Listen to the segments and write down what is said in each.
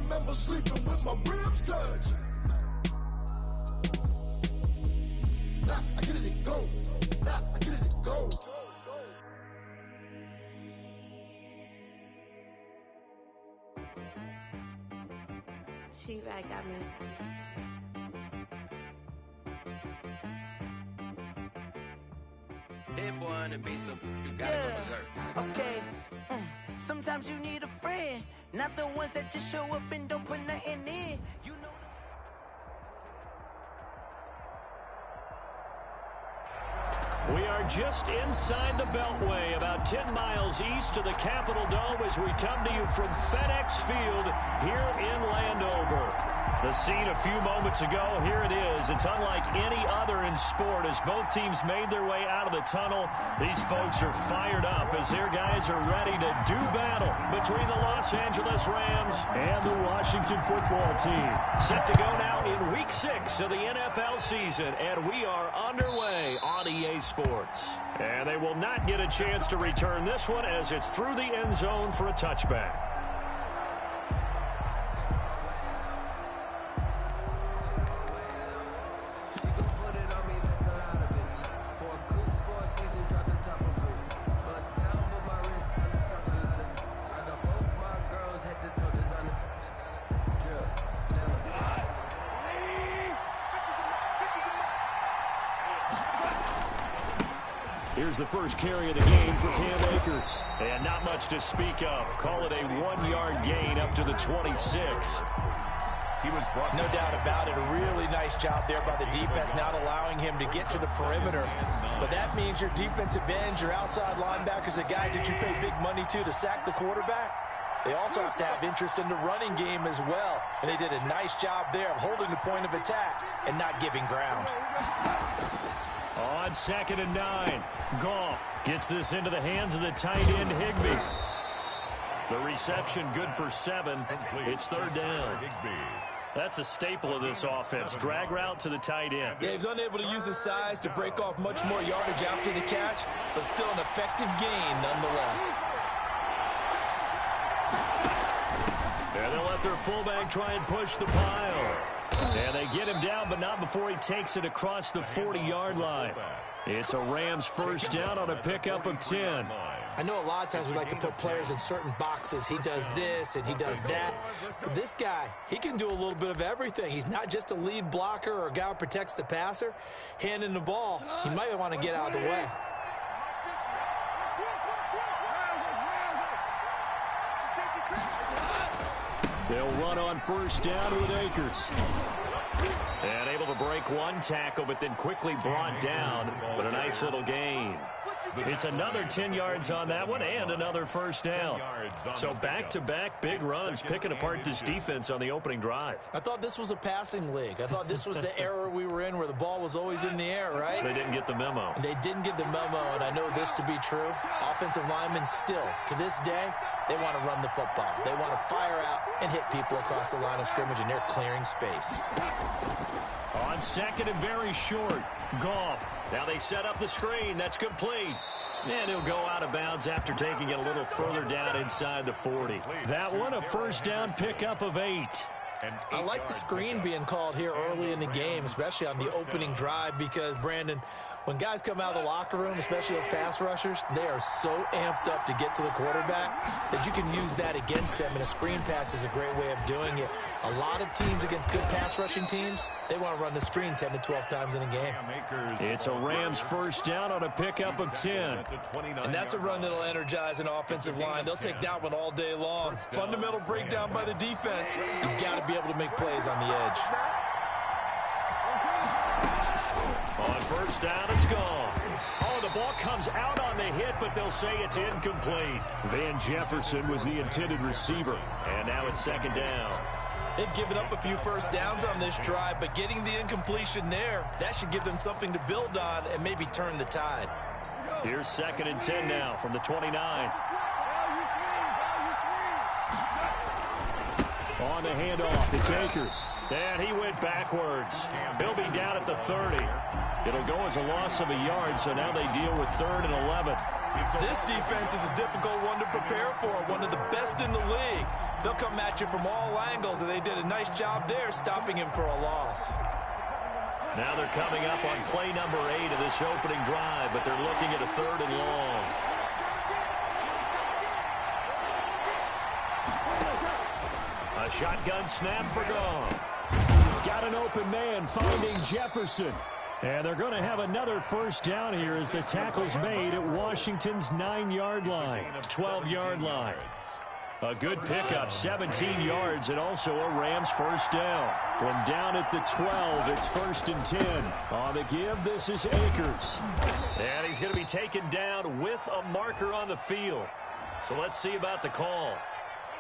remember sleeping with my ribs touched. Nah, I get it and go. Nah, I get it and go. She-Rag got me. Hit boy on the beat, so you gotta go berserk. Okay. Sometimes you need a friend, not the ones that just show up and don't put nothing in. You know. We are just inside the Beltway, about 10 miles east of the Capitol Dome as we come to you from FedEx Field here in Landover. The scene a few moments ago, here it is. It's unlike any other in sport as both teams made their way out of the tunnel. These folks are fired up as their guys are ready to do battle between the Los Angeles Rams and the Washington football team. Set to go now in Week 6 of the NFL season, and we are underway on EA Sports. And they will not get a chance to return this one as it's through the end zone for a touchback. Here's the first carry of the game for Cam Akers. And not much to speak of. Call it a 1-yard gain up to the 26. He was brought, no doubt about it. A really nice job there by the defense, not allowing him to get to the perimeter. But that means your defensive ends, your outside linebackers, the guys that you pay big money to sack the quarterback, they also have to have interest in the running game as well. And they did a nice job there of holding the point of attack and not giving ground. On 2nd and 9, Goff gets this into the hands of the tight end Higbee. The reception good for 7. It's 3rd down. That's a staple of this offense. Drag route to the tight end. Yeah, he's unable to use his size to break off much more yardage after the catch, but still an effective gain nonetheless. And they'll let their fullback try and push the pile. And they get him down, but not before he takes it across the 40-yard line. It's a Rams first down on a pickup of 10. I know a lot of times we like to put players in certain boxes. He does this and he does that. But this guy, he can do a little bit of everything. He's not just a lead blocker or a guy who protects the passer. Handing the ball, he might want to get out of the way. They'll run on first down with Akers. And able to break one tackle, but then quickly brought down. But a nice little gain. It's another 10 yards on that one and another first down. So back-to-back big runs, picking apart this defense on the opening drive. I thought this was a passing league. I thought this was the era we were in where the ball was always in the air, right? They didn't get the memo. They didn't get the memo, and I know this to be true. Offensive linemen still, to this day, they want to run the football. They want to fire out and hit people across the line of scrimmage, and they're clearing space. On 2nd and very short, Goff. Now they set up the screen. That's complete. And he'll go out of bounds after taking it a little further down inside the 40. That one, a first down pickup of 8. I like the screen being called here early in the game, especially on the opening drive, because, Brandon, when guys come out of the locker room, especially as pass rushers, they are so amped up to get to the quarterback that you can use that against them, and a screen pass is a great way of doing it. A lot of teams against good pass rushing teams, they want to run the screen 10 to 12 times in a game. It's a Rams first down on a pickup of 10. And that's a run that'll energize an offensive line. They'll take that one all day long. Fundamental breakdown by the defense. You've got to be able to make plays on the edge. On first down, it's gone. Oh, the ball comes out on the hit, but they'll say it's incomplete. Van Jefferson was the intended receiver. And now it's 2nd down. They've given up a few first downs on this drive, but getting the incompletion there, that should give them something to build on and maybe turn the tide. Here's 2nd and 10 now from the 29. On the handoff, it's Akers. And he went backwards. He'll be down at the 30. It'll go as a loss of a yard, so now they deal with 3rd and 11. This defense is a difficult one to prepare for, one of the best in the league. they'll come at you from all angles, and they did a nice job there stopping him for a loss. Now they're coming up on play number 8 of this opening drive, but they're looking at a 3rd and long. A shotgun snap for Goff. Got an open man finding Jefferson. And they're going to have another first down here as the tackle's made at Washington's 9-yard line, 12-yard line. A good pickup, 17 yards, and also a Rams first down. From down at the 12, it's 1st and 10. On the give, this is Akers. And he's going to be taken down with a marker on the field. So let's see about the call.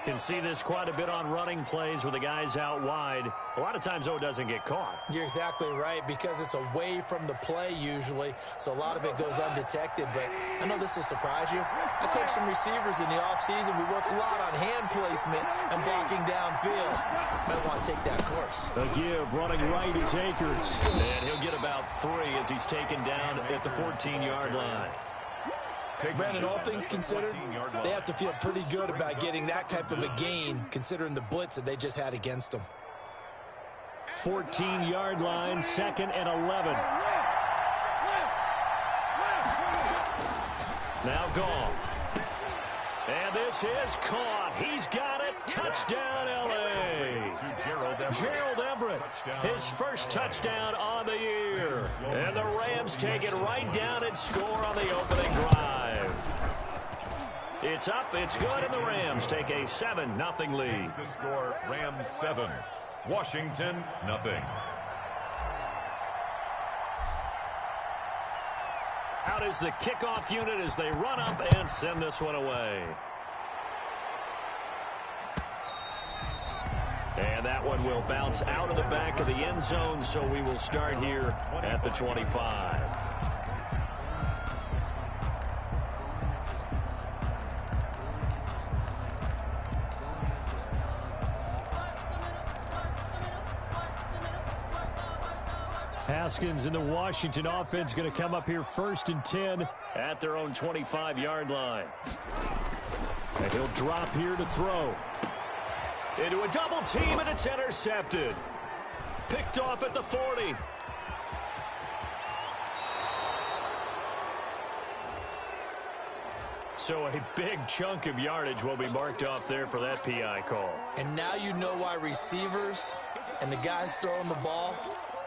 Can see this quite a bit on running plays with the guys out wide. A lot of times, though, it doesn't get caught. You're exactly right, because it's away from the play usually, so a lot of it goes undetected. But I know this will surprise you. I coached some receivers in the offseason. We work a lot on hand placement and blocking downfield. Might want to take that course. A give, running right is Akers. And he'll get about 3 as he's taken down at the 14-yard line. Brandon, all things considered, they have to feel pretty good about getting that type of a gain, considering the blitz that they just had against them. 14-yard line, 2nd and 11. Now Goff. And this is caught. He's got it. Touchdown, L.A. Gerald Everett, his first touchdown on the year. And the Rams take it right down and score on the opening drive. It's up, it's good, and the Rams take a 7-0 lead. The score, Rams 7, Washington 0. Out is the kickoff unit as they run up and send this one away. And that one will bounce out of the back of the end zone, so we will start here at the 25. Haskins in the Washington offense going to come up here 1st and 10 at their own 25-yard line. And he'll drop here to throw. Into a double team, and it's intercepted. Picked off at the 40. So a big chunk of yardage will be marked off there for that PI call. And now you know why receivers and the guys throwing the ball,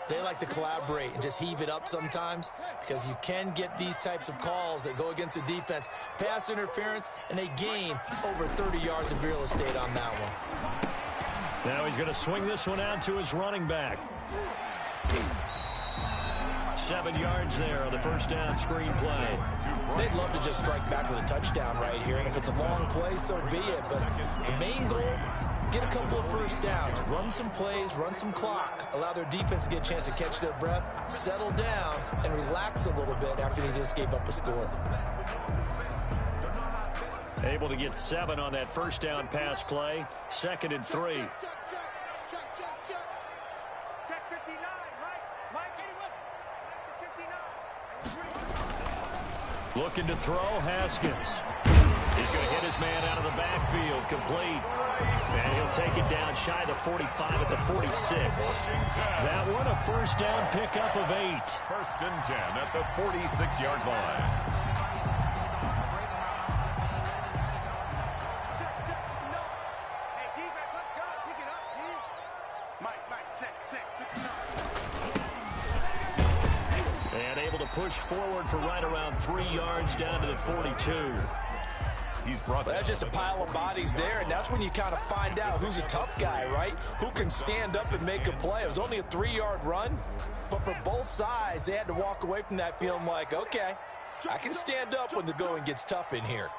they like to collaborate and just heave it up sometimes, because you can get these types of calls that go against the defense. Pass interference, and they gain over 30 yards of real estate on that one. Now he's going to swing this one out to his running back. 7 yards there on the first down screen play. They'd love to just strike back with a touchdown right here, and if it's a long play, so be it. But the main goal, get a couple of first downs, run some plays, run some clock, allow their defense to get a chance to catch their breath, settle down, and relax a little bit after they just gave up a score. Able to get 7 on that first down pass play. 2nd and 3. Check 59, right? Mike, Looking to throw, Haskins. He's going to hit his man out of the backfield, complete. And he'll take it down shy of the 45 at the 46. That one, a first down pickup of 8. 1st and 10 at the 46-yard line. And able to push forward for right around 3 yards down to the 42. That's just a pile of bodies there, and that's when you kind of find out who's a tough guy, right? Who can stand up and make a play. It was only a 3-yard run, but for both sides, they had to walk away from that feeling like, okay, I can stand up when the going gets tough in here.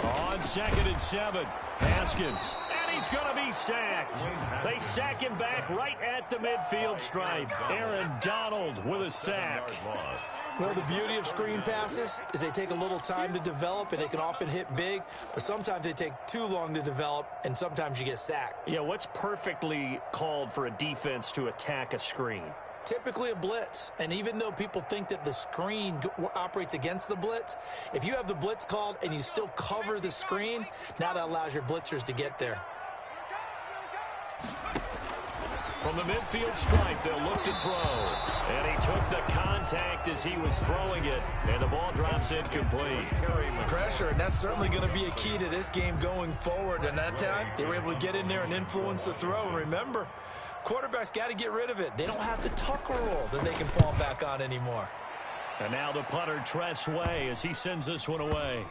On 2nd and 7, Haskins. And he's going to be sacked. They sack him back right at the midfield stripe. Aaron Donald with a sack. Well, the beauty of screen passes is they take a little time to develop, and they can often hit big, but sometimes they take too long to develop, and sometimes you get sacked. Yeah, what's perfectly called for a defense to attack a screen? typically a blitz. And even though people think that the screen operates against the blitz, if you have the blitz called and you still cover the screen, now that allows your blitzers to get there. From the midfield stripe, they'll look to throw. And he took the contact as he was throwing it, and the ball drops incomplete. Pressure, and that's certainly going to be a key to this game going forward. And that time, they were able to get in there and influence the throw. And remember, quarterbacks got to get rid of it. They don't have the tuck roll that they can fall back on anymore. And now the punter, Tress Way, as he sends this one away.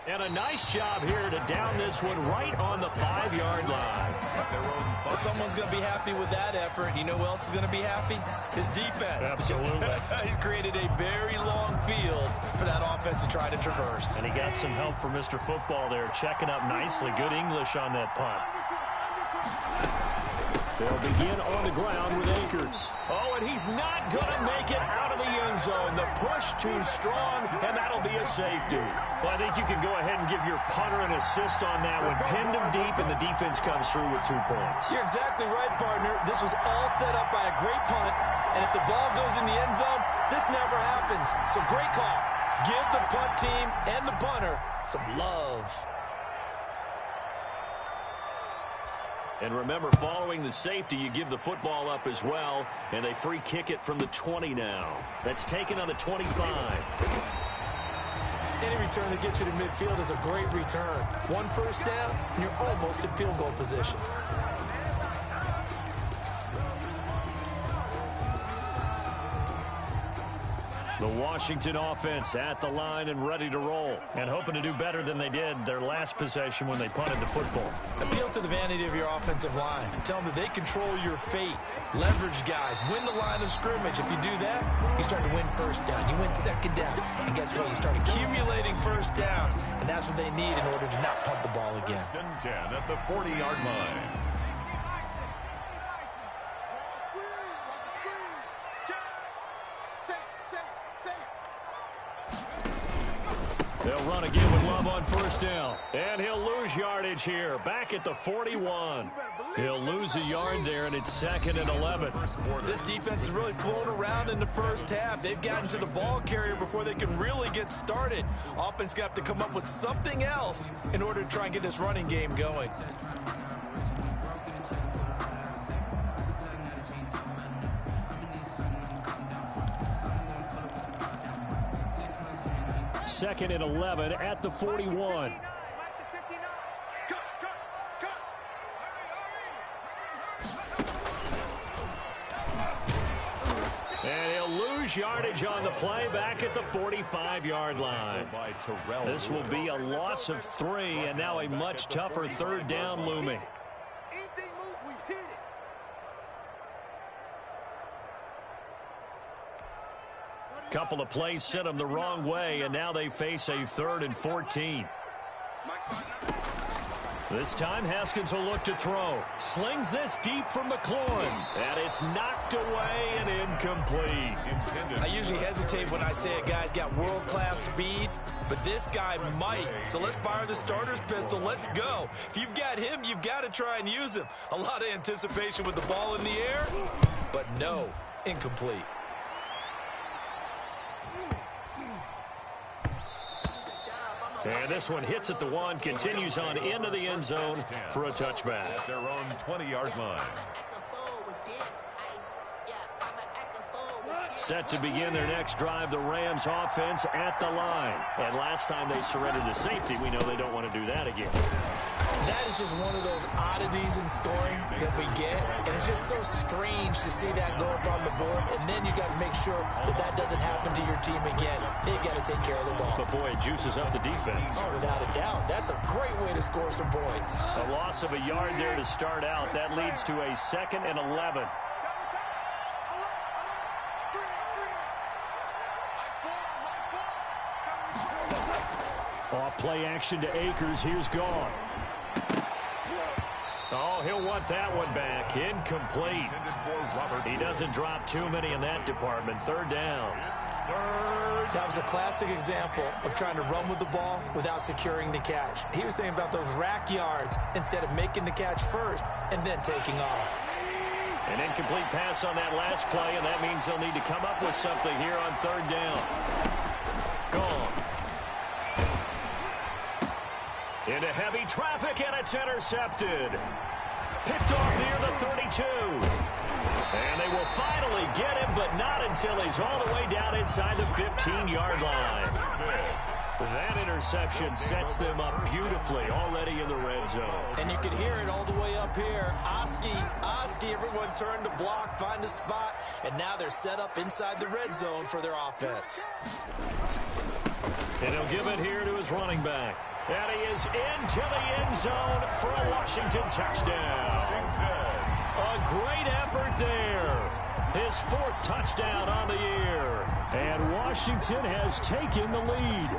And a nice job here to down this one right on the 5-yard line. Well, someone's going to be happy with that effort. You know who else is going to be happy? His defense. Absolutely. He's created a very long field for that offense to try to traverse. And he got some help from Mr. Football there, checking up nicely. Good English on that punt. They'll begin on the ground with Akers. Oh, and he's not going to make it out of the end zone. The push too strong, and that'll be a safety. Well, I think you can go ahead and give your punter an assist on that one. Pinned him deep, and the defense comes through with 2 points. You're exactly right, partner. This was all set up by a great punt, and if the ball goes in the end zone, this never happens. So great call. Give the punt team and the punter some love. And remember, following the safety, you give the football up as well, and they free kick it from the 20 now. That's taken on the 25. Any return that gets you to midfield is a great return. 1 first down, and you're almost in field goal position. The Washington offense at the line and ready to roll, and hoping to do better than they did their last possession when they punted the football. Appeal to the vanity of your offensive line. Tell them that they control your fate. Leverage guys. Win the line of scrimmage. If you do that, you start to win first down. You win second down. And guess what? You start accumulating first downs, and that's what they need in order to not punt the ball again. 10 at the 40-yard line. They'll run again with Love on first down. And he'll lose yardage here. Back at the 41. He'll lose a yard there, and it's 2nd and 11. This defense is really pulling around in the first half. They've gotten to the ball carrier before they can really get started. Offense going to have to come up with something else in order to try and get this running game going. Second and 11 at the 41. And he'll lose yardage on the play back at the 45-yard line. This will be a loss of 3, and now a much tougher 3rd down looming. Couple of plays sent them the wrong way, and now they face a 3rd and 14. This time, Haskins will look to throw. Slings this deep from McLaurin, and it's knocked away and incomplete. I usually hesitate when I say a guy's got world-class speed, but this guy might. So let's fire the starter's pistol. Let's go. If you've got him, you've got to try and use him. A lot of anticipation with the ball in the air, but no, incomplete. And this one hits at the 1, continues on into the end zone for a touchback. Their own 20-yard line. Set to begin their next drive, the Rams offense at the line. And last time they surrendered to safety, we know they don't want to do that again. That is just one of those oddities in scoring that we get, and it's just so strange to see that go up on the board, and then you got to make sure that that doesn't happen to your team again. They've got to take care of the ball. But boy, it juices up the defense. Oh, without a doubt. That's a great way to score some points. A loss of a yard there to start out. That leads to a 2nd and 11. Off play action to Akers. Here's Goff. Oh, he'll want that one back. Incomplete. He doesn't drop too many in that department. 3rd down. That was a classic example of trying to run with the ball without securing the catch. He was thinking about those rack yards instead of making the catch first and then taking off. An incomplete pass on that last play, and that means they'll need to come up with something here on third down. Gone. Into heavy traffic, and it's intercepted. Picked off near the 32. And they will finally get him, but not until he's all the way down inside the 15-yard line. That interception sets them up beautifully already in the red zone. And you could hear it all the way up here. Oski, everyone turned to block, find a spot, and now they're set up inside the red zone for their offense. And he'll give it here to his running back. And he is into the end zone for a Washington touchdown. A great effort there. His fourth touchdown on the year. And Washington has taken the lead.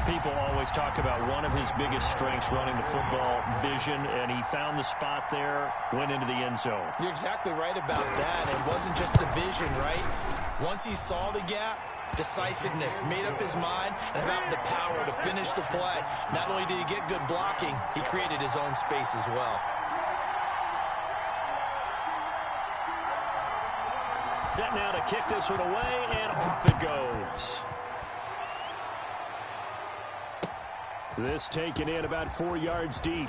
People always talk about one of his biggest strengths running the football, vision, and he found the spot there, went into the end zone. You're exactly right about that. It wasn't just the vision, right? Once he saw the gap, decisiveness, made up his mind, and about the power to finish the play. Not only did he get good blocking, he created his own space as well. Set now to kick this one away, and off it goes. This taken in about 4 yards deep.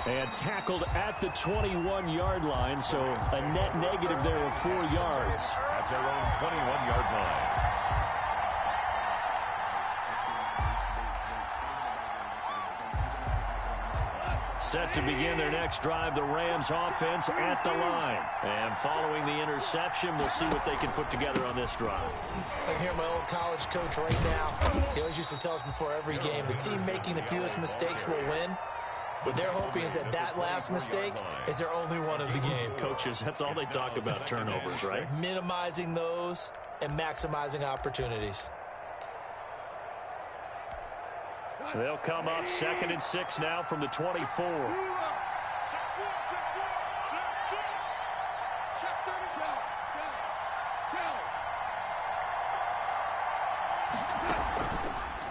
And tackled at the 21-yard line, so a net negative there of 4 yards. At their own 21-yard line. Set to begin their next drive, the Rams offense at the line. And following the interception, we'll see what they can put together on this drive. I hear my old college coach right now. He always used to tell us before every game, the team making the fewest mistakes will win. What they're hoping is that last mistake is their only one of the game. Coaches, that's all they talk about, turnovers, right? Minimizing those and maximizing opportunities. They'll come up 2nd and 6 now from the 24.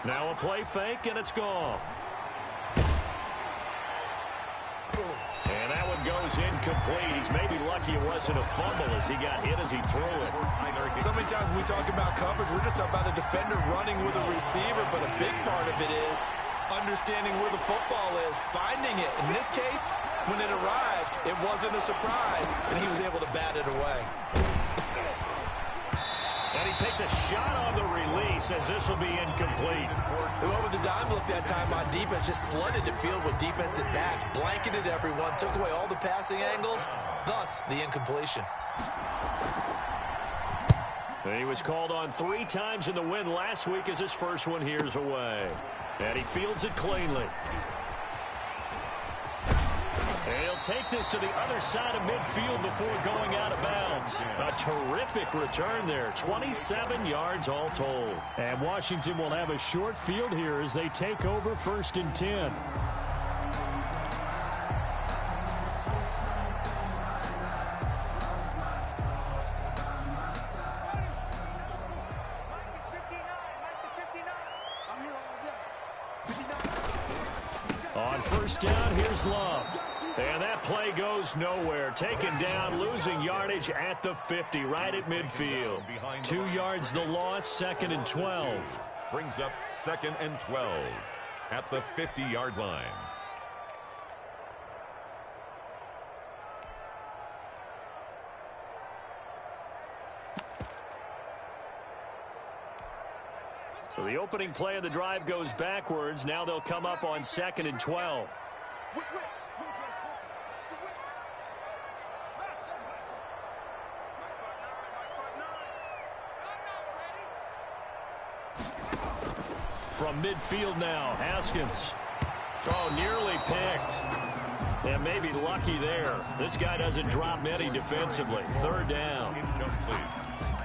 Now a play fake, and it's gone. And that one goes incomplete. He's maybe lucky it wasn't a fumble as he got hit as he threw it. So many times when we talk about coverage, we're just about a defender running with a receiver, but a big part of it is understanding where the football is, finding it. In this case, when it arrived, it wasn't a surprise, and he was able to bat it away. And he takes a shot on the release as this will be incomplete. Whoever the dime looked that time on defense just flooded the field with defensive backs, blanketed everyone, took away all the passing angles, thus the incompletion. He was called on 3 times in the win last week as his first one here's away. And he fields it cleanly. And he'll take this to the other side of midfield before going out of bounds. A terrific return there. 27 yards all told. And Washington will have a short field here as they take over 1st and 10. On 1st down, here's Love. And that play goes nowhere. Taken down, losing yardage at the 50, right at midfield. 2 yards the loss, 2nd and 12. Brings up 2nd and 12 at the 50-yard line. So the opening play of the drive goes backwards. Now they'll come up on 2nd and 12. From midfield now, Haskins. Oh, nearly picked. And maybe lucky there. This guy doesn't drop many defensively. 3rd down.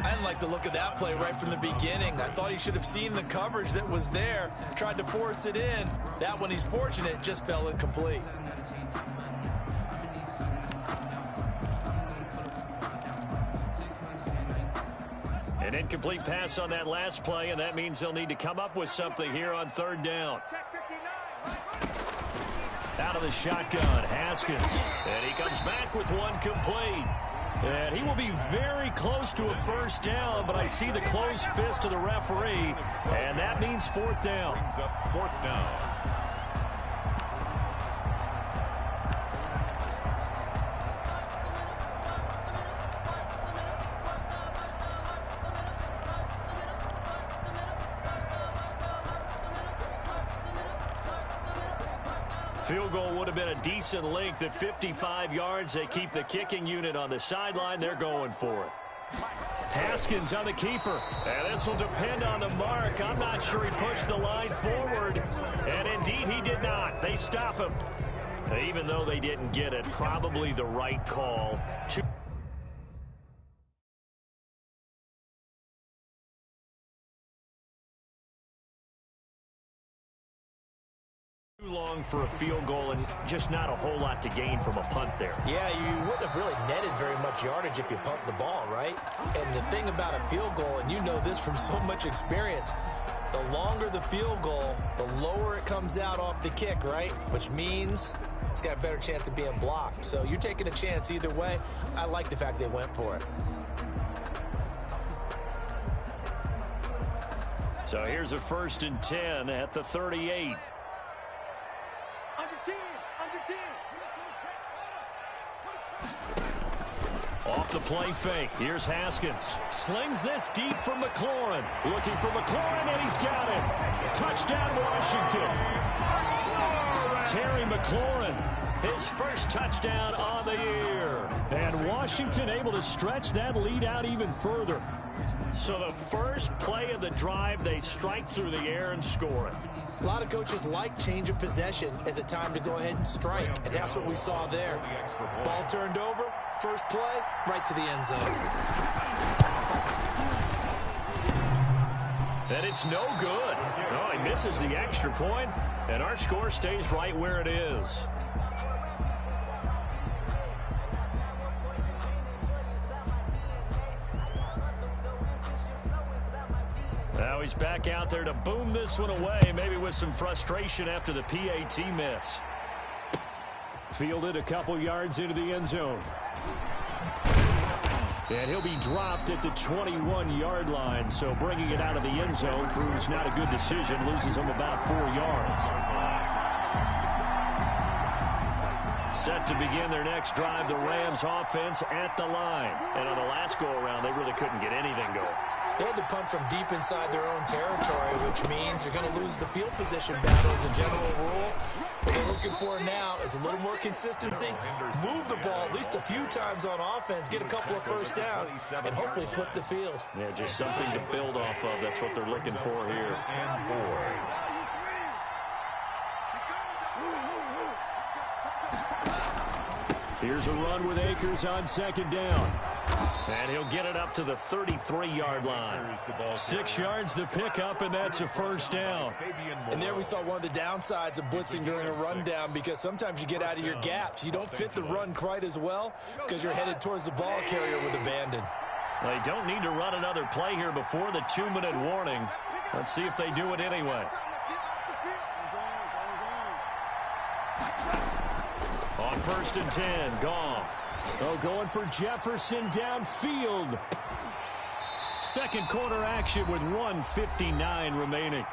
I didn't like the look of that play right from the beginning. I thought he should have seen the coverage that was there, tried to force it in. That one, he's fortunate, just fell incomplete. An incomplete pass on that last play, and that means they'll need to come up with something here on 3rd down. Out of the shotgun, Haskins. And he comes back with one complete. And he will be very close to a first down, but I see the closed fist of the referee, and that means fourth down. Brings up fourth down. Field goal would have been a decent length at 55 yards. They keep the kicking unit on the sideline. They're going for it. Haskins on the keeper. And this will depend on the mark. I'm not sure he pushed the line forward. And indeed he did not. They stop him. Even though they didn't get it, probably the right call. Too long for a field goal and just not a whole lot to gain from a punt there. Yeah, you wouldn't have really netted very much yardage if you pumped the ball, right? And the thing about a field goal, and you know this from so much experience, the longer the field goal, the lower it comes out off the kick, right? Which means it's got a better chance of being blocked. So you're taking a chance either way. I like the fact they went for it. So here's a 1st and 10 at the 38. Off the play fake. Here's Haskins. Slings this deep from McLaurin. Looking for McLaurin, and he's got it. Touchdown, Washington. Terry McLaurin, his first touchdown on the year. And Washington able to stretch that lead out even further. So the first play of the drive, they strike through the air and score it. A lot of coaches like change of possession as a time to go ahead and strike, and that's what we saw there. Ball turned over, first play, right to the end zone. And it's no good. No, he misses the extra point, and our score stays right where it is. Now he's back out there to boom this one away, maybe with some frustration after the PAT miss. Fielded a couple yards into the end zone. And he'll be dropped at the 21-yard line, so bringing it out of the end zone proves not a good decision, loses him about 4 yards. Set to begin their next drive, the Rams offense at the line. And on the last go-around, they really couldn't get anything going. They had to punt from deep inside their own territory, which means you're going to lose the field position battle as a general rule. What they're looking for now is a little more consistency, move the ball at least a few times on offense, get a couple of first downs, and hopefully flip the field. Yeah, just something to build off of. That's what they're looking for here. Here's a run with Akers on 2nd down. And he'll get it up to the 33-yard line. 6 yards to pick up, and that's a first down. And there we saw one of the downsides of blitzing during a rundown, because sometimes you get out of your gaps. You don't fit the run quite as well because you're headed towards the ball carrier with abandon. They don't need to run another play here before the 2-minute warning. Let's see if they do it anyway. On 1st and 10, Goff. Oh, going for Jefferson downfield. Second quarter action with 1:59 remaining.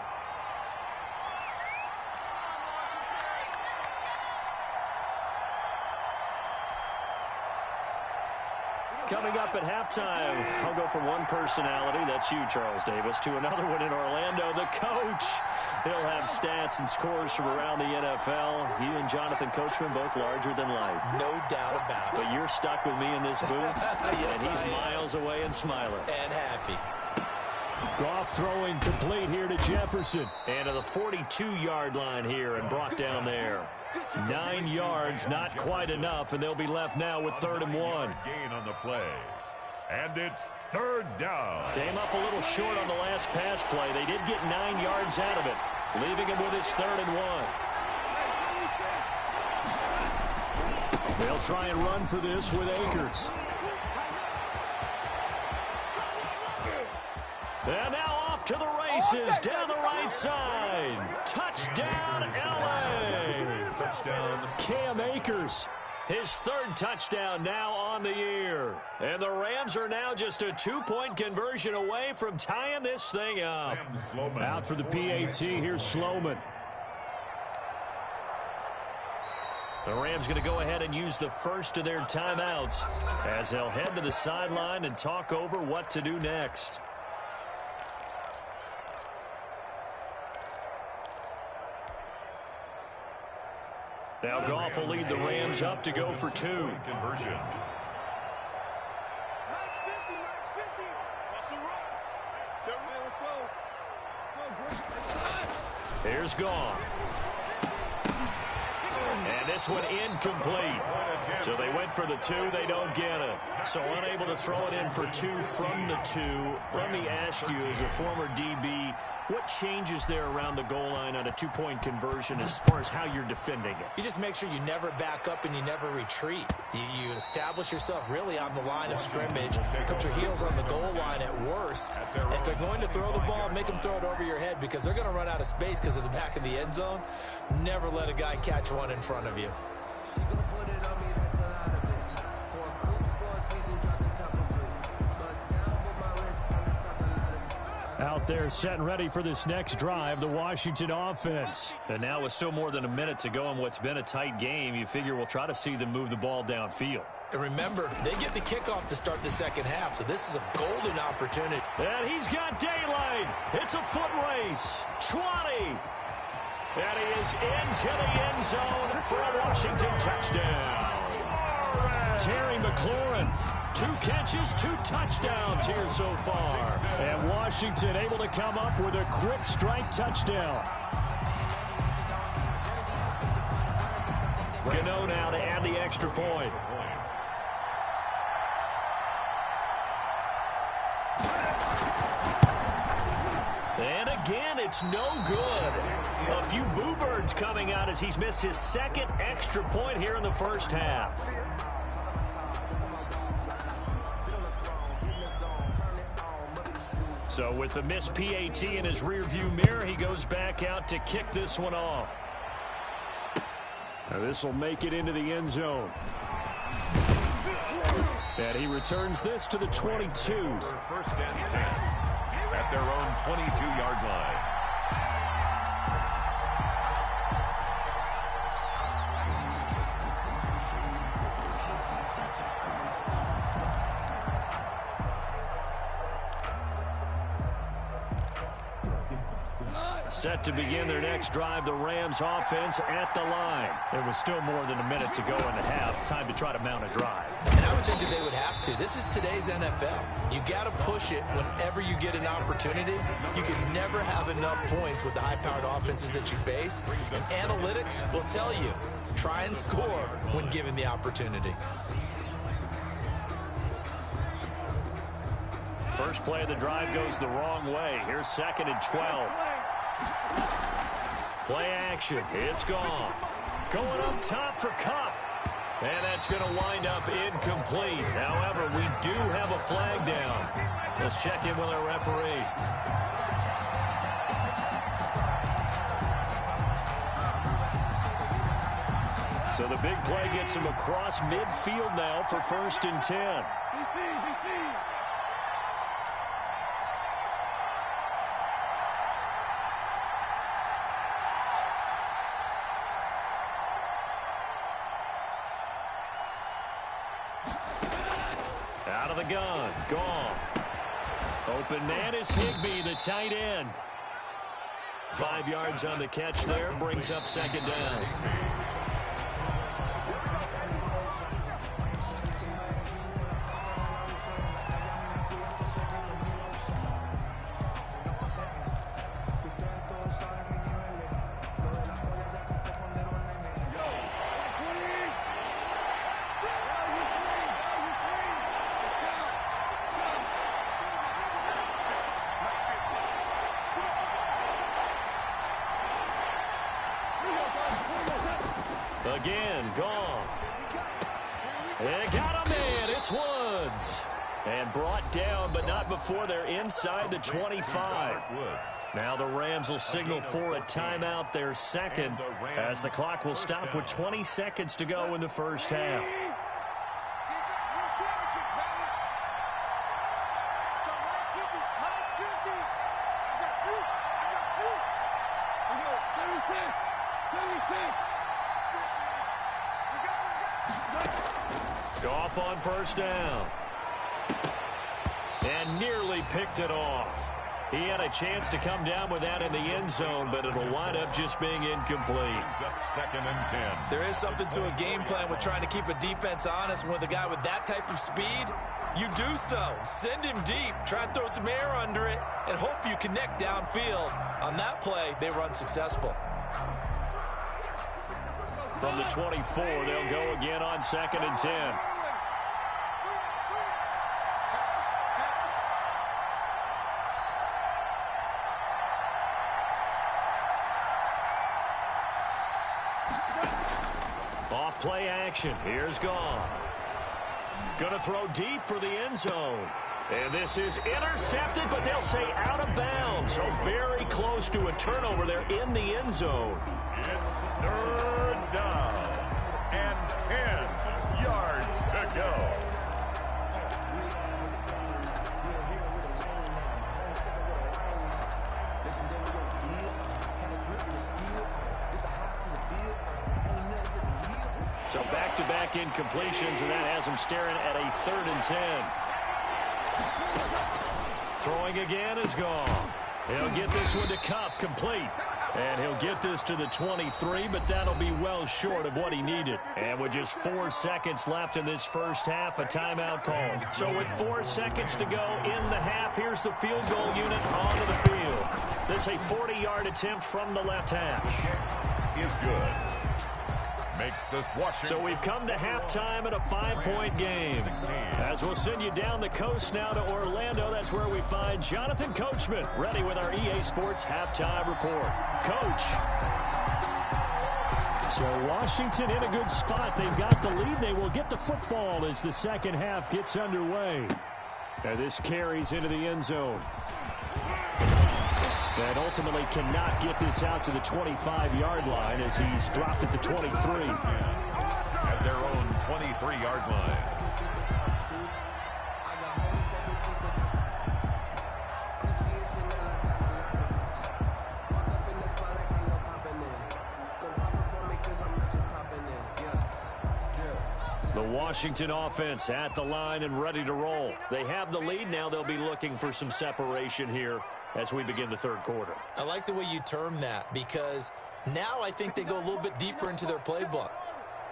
Coming up at halftime, I'll go from one personality, that's you, Charles Davis, to another one in Orlando, the coach. He'll have stats and scores from around the NFL. You and Jonathan Coachman both larger than life. No doubt about it. But you're stuck with me in this booth, yes, and he's miles away and smiling. And happy. Goff throwing complete here to Jefferson. And to the 42-yard line here and brought down there. 9 yards, not quite enough, and they'll be left now with 3rd and 1. Gain on the play. And it's 3rd down. Came up a little short on the last pass play. They did get 9 yards out of it, leaving him with his 3rd and 1. They'll try and run for this with Akers. And now off to the races down the right side. Touchdown, L.A. Touchdown. Cam Akers, his third touchdown now on the year. And the Rams are now just a two-point conversion away from tying this thing up. Out for the PAT, here's Sloman. The Rams going to go ahead and use the first of their timeouts as they'll head to the sideline and talk over what to do next. Now Goff will lead the Rams up to go for two. Conversion. Here's Goff. And this one incomplete. So they went for the two. They don't get it. So unable to throw it in for two from the two. Let me ask you, as a former DB, what changes there around the goal line on a two-point conversion as far as how you're defending it? You just make sure you never back up and you never retreat. You establish yourself really on the line of scrimmage. Put your heels on the goal line at worst. If they're going to throw the ball, make them throw it over your head because they're going to run out of space because of the back of the end zone. Never let a guy catch one in front of you. Out there set and ready for this next drive, the Washington offense. And now with still more than a minute to go in what's been a tight game, you figure we'll try to see them move the ball downfield. And remember, they get the kickoff to start the second half, so this is a golden opportunity. And he's got daylight. It's a foot race. 20. And he is into the end zone for a Washington touchdown. Terry McLaurin. 2 catches, 2 touchdowns here so far. And Washington able to come up with a quick strike touchdown. Gano now to add the extra point. And again, it's no good. A few boo birds coming out as he's missed his second extra point here in the first half. So with the missed PAT in his rearview mirror, he goes back out to kick this one off. Now this will make it into the end zone. And he returns this to the 22. First and 10 at their own 22-yard line. Set to begin their next drive, the Rams offense at the line. There was still more than a minute to go in the half. Time to try to mount a drive. And I would think that they would have to. This is today's NFL. You got to push it whenever you get an opportunity. You can never have enough points with the high-powered offenses that you face. And analytics will tell you, try and score when given the opportunity. First play of the drive goes the wrong way. Here's 2nd and 12. Play action. It's Goff. Going up top for Kupp. And that's going to wind up incomplete. However, we do have a flag down. Let's check in with our referee. So the big play gets him across midfield now for 1st and 10. Out of the gun, Goff. Open man is Higbee, the tight end. 5 yards on the catch there, brings up 2nd down. Again, Goff. They got a man. It's Woods. And brought down, but not before they're inside the 25. Now the Rams will signal for a timeout, their second, as the clock will stop with 20 seconds to go in the first half. Goff on first down. And nearly picked it off. He had a chance to come down with that in the end zone, but it'll wind up just being incomplete. Second and 10. There is something to a game plan with trying to keep a defense honest. With a guy with that type of speed, you do so. Send him deep. Try and throw some air under it and hope you connect downfield. On that play, they were unsuccessful. From the 24, they'll go again on second and 10. Off play action. Here's Goff. Going to throw deep for the end zone. And this is intercepted, but they'll say out of bounds. So very close to a turnover there in the end zone. It's third down and 10 yards to go. So back-to-back incompletions, and that has him staring at a 3rd and 10. Throwing again is Goff. He'll get this one to Kupp, complete. And he'll get this to the 23, but that'll be well short of what he needed. And with just 4 seconds left in this first half, a timeout call. So with 4 seconds to go in the half, here's the field goal unit onto the field. This a 40-yard attempt from the left hash. Is good. Makes this Washington. So we've come to halftime in a 5-point game. As we'll send you down the coast now to Orlando, that's where we find Jonathan Coachman, ready with our EA Sports halftime report. Coach. So Washington in a good spot. They've got the lead. They will get the football as the second half gets underway. And this carries into the end zone. And ultimately cannot get this out to the 25-yard line as he's dropped at the 23. At their own 23-yard line. The Washington offense at the line and ready to roll. They have the lead. Now they'll be looking for some separation here as we begin the third quarter. I like the way you term that, because now I think they go a little bit deeper into their playbook.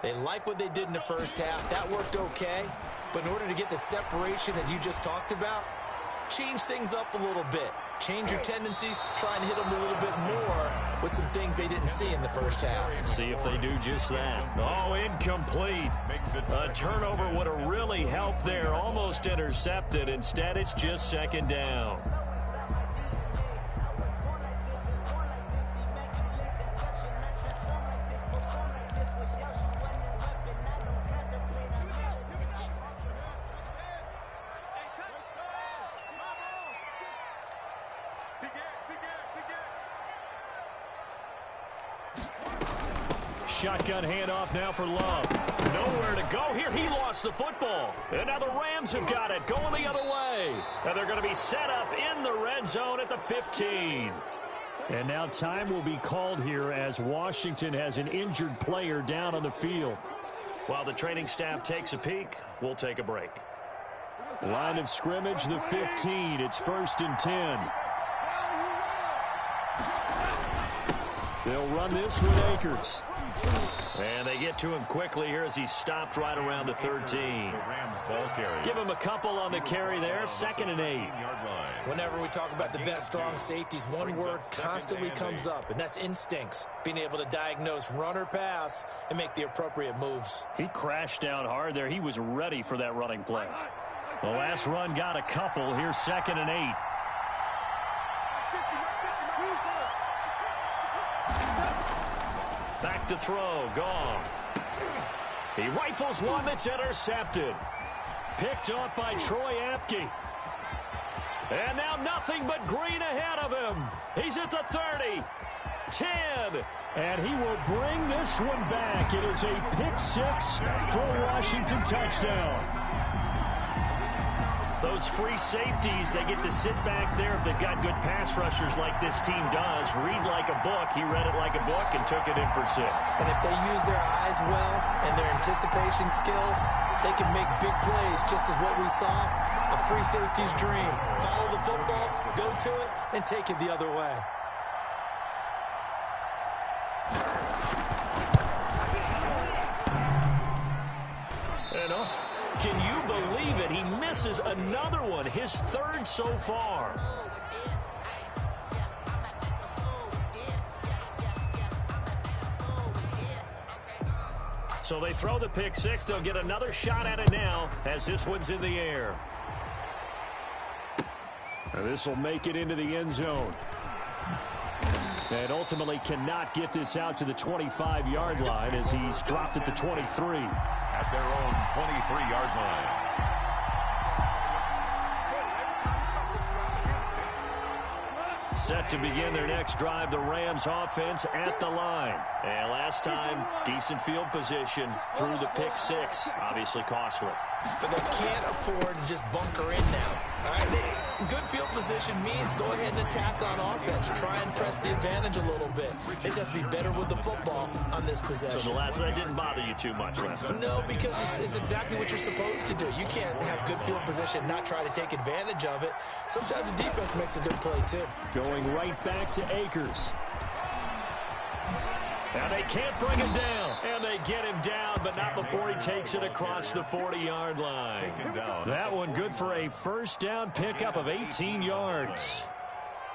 They like what they did in the first half. That worked okay. But in order to get the separation that you just talked about, change things up a little bit. Change your tendencies. Try and hit them a little bit more with some things they didn't see in the first half. See if they do just that. Oh, incomplete. A turnover would have really helped there. Almost intercepted. Instead, it's just second down. Shotgun handoff now for Love. Nowhere to go here. He lost the football. And now the Rams have got it. Going the other way. And they're going to be set up in the red zone at the 15. And now time will be called here as Washington has an injured player down on the field. While the training staff takes a peek, we'll take a break. Line of scrimmage, the 15. It's 1st and 10. They'll run this with Akers. And they get to him quickly here as he stopped right around the 13. Give him a couple on the carry there. 2nd and 8. Whenever we talk about the best strong safeties, one word constantly comes up, and that's instincts. Being able to diagnose run or pass and make the appropriate moves. He crashed down hard there. He was ready for that running play. The last run got a couple. Here's 2nd and 8. Back to throw. Goff. He rifles one that's intercepted. picked off by Troy Apke. And now nothing but green ahead of him. He's at the 30, 10. And he will bring this one back. It is a pick-6 for a Washington touchdown. Those free safeties, they get to sit back there if they've got good pass rushers like this team does. Read like a book. He read it like a book and took it in for 6. And if they use their eyes well and their anticipation skills, they can make big plays, just as what we saw, a free safety's dream. Follow the football, go to it, and take it the other way. Can you believe it? He misses another one, his 3rd so far. So they throw the pick 6. They'll get another shot at it now as this one's in the air. And this will make it into the end zone. And ultimately cannot get this out to the 25-yard line as he's dropped at the 23. At their own 23-yard line. Set to begin their next drive, the Rams offense at the line. And last time, decent field position through the pick 6. Obviously costly. But they can't afford to just bunker in now. All right, good field position means go ahead and attack on offense. Try and press the advantage a little bit. They just have to be better with the football on this possession. So that didn't bother you too much last time? No, because it's exactly what you're supposed to do. You can't have good field position, not try to take advantage of it. Sometimes the defense makes a good play, too. Going right back to Akers. And they can't bring him down. And they get him down, but not before he takes it across the 40-yard line. That one good for a first down pickup of 18 yards.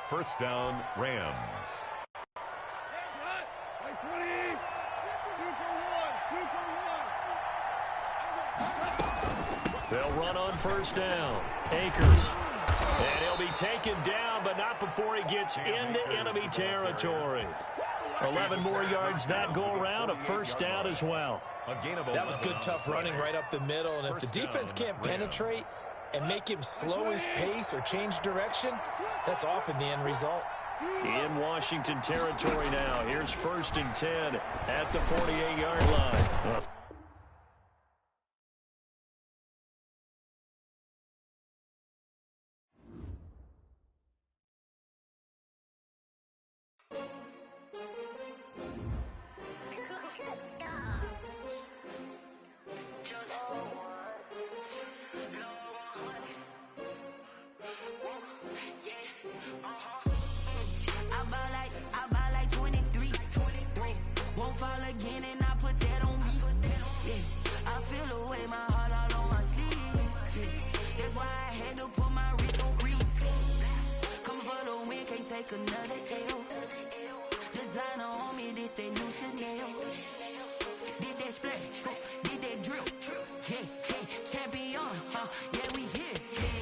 First down, Rams. They'll run on first down. Akers. And he'll be taken down, but not before he gets into enemy territory. 11 more yards that go around, a first down as well. That was good, tough running right up the middle. And if the defense can't penetrate and make him slow his pace or change direction, that's often the end result. In Washington territory now. Here's 1st and 10 at the 48-yard line. Another L. Designer on me, this that new Chanel. Did that splash, did that drill. Yeah, champion, yeah, we here.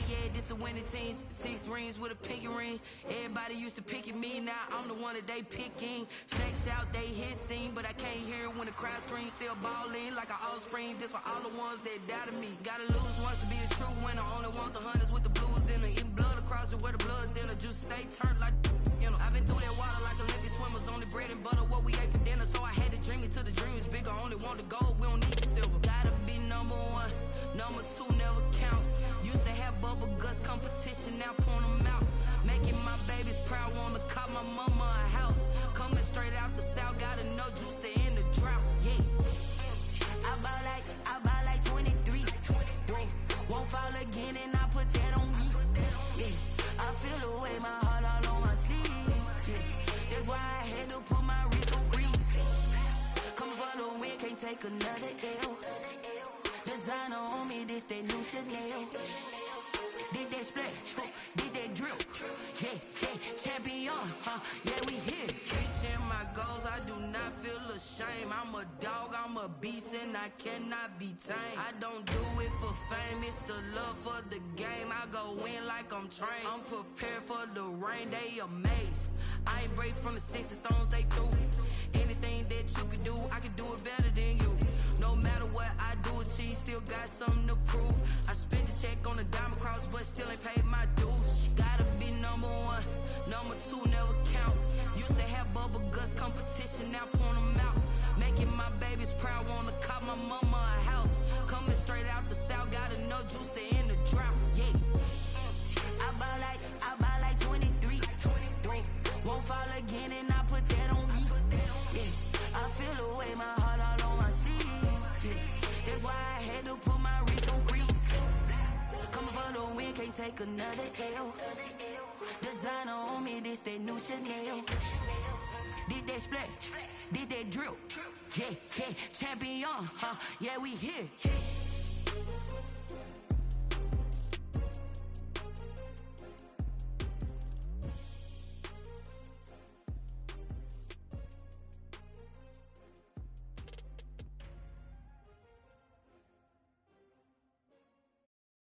Yeah, this the winning team. 6 rings with a pinky ring. Everybody used to pick at me, now I'm the one that they picking. Snakes out, they hit scene, but I can't hear it when the crowd screams. Still balling like an offspring. This for all the ones that doubted me. Gotta lose once to be a true winner. Only want the hunters with the blues in it. Eating blood across it where the blood dinner. Juice stay turned like, you know. I've been through that water like Olympic swimmers. Only bread and butter what we ate for dinner. So I had to dream it till the dream is bigger. Only want the gold, we don't need the silver. Gotta be number 1, number 2 never count. Used to have bubble guts competition, now point them out. Making my babies proud, wanna cop my mama a house. Coming straight out the south, gotta know juice to end the drought. Yeah, I buy like 23. Won't fall again and I put that on me. Yeah, I feel the way, my heart all on my sleeve. Yeah, that's why I had to put my wrist on freeze. Coming for the win, can't take another L. Designer on me, this that new Chanel. Did that splash, did that drill. Yeah, champion, yeah, we here. Reaching my goals, I do not feel ashamed. I'm a dog, I'm a beast, and I cannot be tamed. I don't do it for fame, it's the love for the game. I go in like I'm trained. I'm prepared for the rain, they amazed. I ain't break from the sticks and stones they threw. Anything that you could do, I could do it better than you. No matter what I do, achieve, still got something to prove. I spend check on the diamond cross, but still ain't paid my dues. Gotta be number one, number two never count. Used to have bubble guts competition, now point them out. Making my babies proud, wanna cop my mama a house. Coming straight out the south, got enough juice to end the drought. Yeah, I buy like 23. Won't fall again, and I put that on me. Yeah, I feel the way, my heart all on my sleeve. Yeah, that's why I had to put my wrist on freeze. Coming for the win, can't take another L. Designer on me, this that new Chanel. This that splash, this that drill. Yeah, champion, yeah, we here.